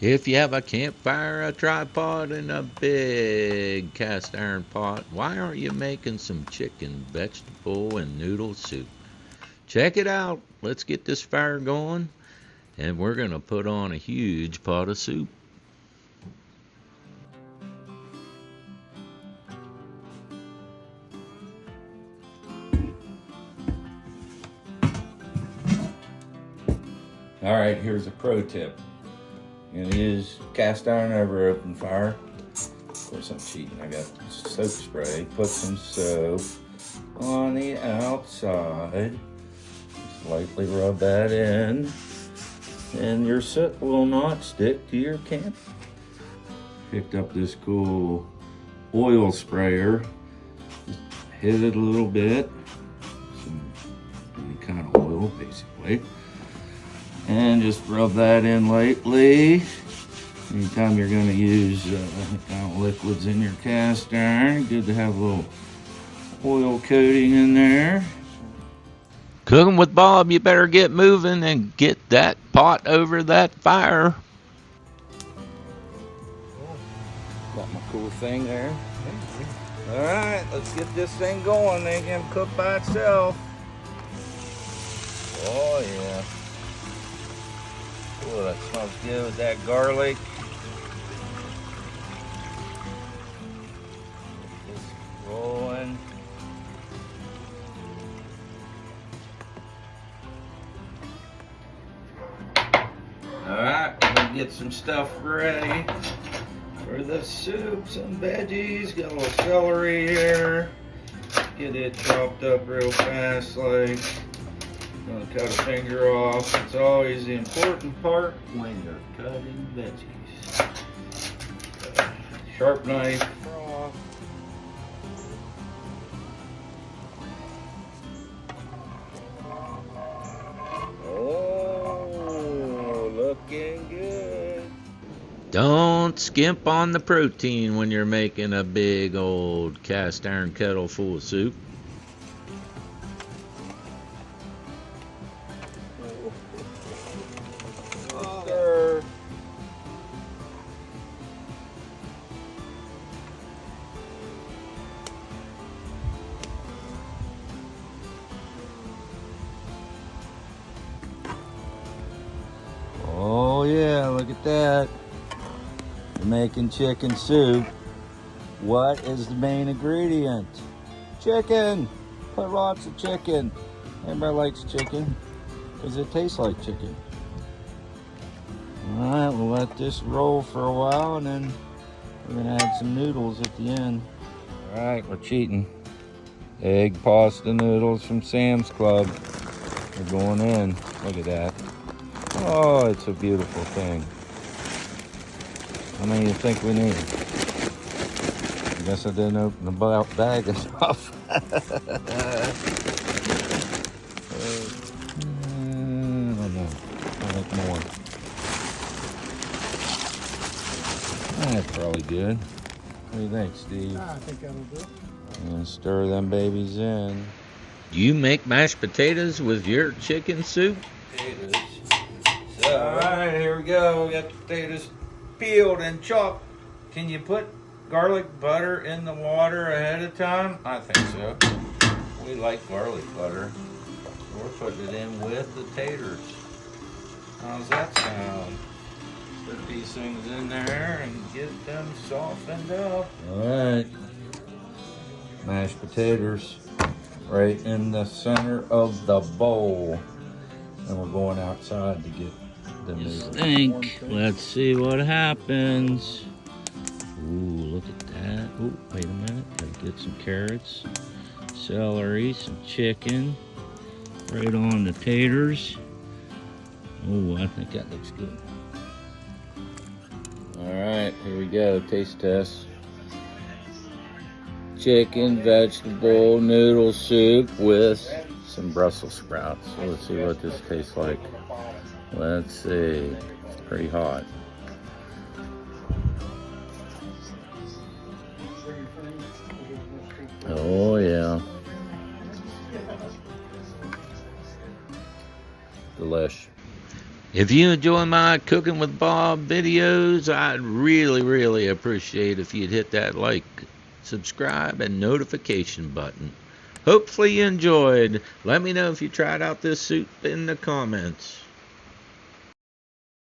If you have a campfire, a tripod, and a big cast iron pot, why aren't you making some chicken, vegetable, and noodle soup? Check it out. Let's get this fire going, and we're going to put on a huge pot of soup. All right, here's a pro tip. You're gonna use cast iron over open fire. Of course, I'm cheating. I got soap spray. Put some soap on the outside. Just lightly rub that in, and your soot will not stick to your camp. Picked up this cool oil sprayer. Just hit it a little bit. Any kind of oil, basically. And just rub that in lightly. Anytime you're going to use kind of liquids in your cast iron, good to have a little oil coating in there. Cooking with Bob, you better get moving and get that pot over that fire. Got my cool thing there. All right, let's get this thing going. They can cook by itself. Oh yeah. Oh, that smells good with that garlic. Get this rolling. Alright, we're gonna get some stuff ready for the soup. Some veggies. Got a little celery here. Get it chopped up real fast, like. Gonna cut a finger off. It's always the important part when you're cutting veggies. Sharp knife. Oh, looking good. Don't skimp on the protein when you're making a big old cast iron kettle full of soup. Oh yeah, look at that. We're making chicken soup. What is the main ingredient? Chicken. Put lots of chicken. Everybody likes chicken because it tastes like chicken. All right, we'll let this roll for a while and then we're gonna add some noodles at the end. All right, we're cheating. Egg pasta noodles from Sam's Club. They're going in. Look at that. Oh, it's a beautiful thing. How many do you think we need? I guess I didn't open the bag enough. I don't know. I'll make more. That's probably good. What do you think, Steve? I think that'll do. And stir them babies in. Do you make mashed potatoes with your chicken soup? Potatoes. So, all right, here we go. We got the potatoes peeled and chopped. Can you put garlic butter in the water ahead of time? I think so. We like garlic butter. We're putting it in with the taters. How's that sound? Put these things in there and get them softened up. All right. Mashed potatoes right in the center of the bowl. And we're going outside to get the noodles. Let's see what happens. Ooh, look at that. Ooh, wait a minute. Gotta get some carrots, celery, some chicken. Right on the taters. Oh, I think that looks good. All right, here we go. Taste test. Chicken, vegetable, noodle soup with some Brussels sprouts. So let's see what this tastes like. Let's see. It's pretty hot. Oh yeah. Delish. If you enjoy my Cooking with Bob videos, I'd really appreciate if you'd hit that like, subscribe, and notification button. Hopefully you enjoyed. Let me know if you tried out this soup in the comments.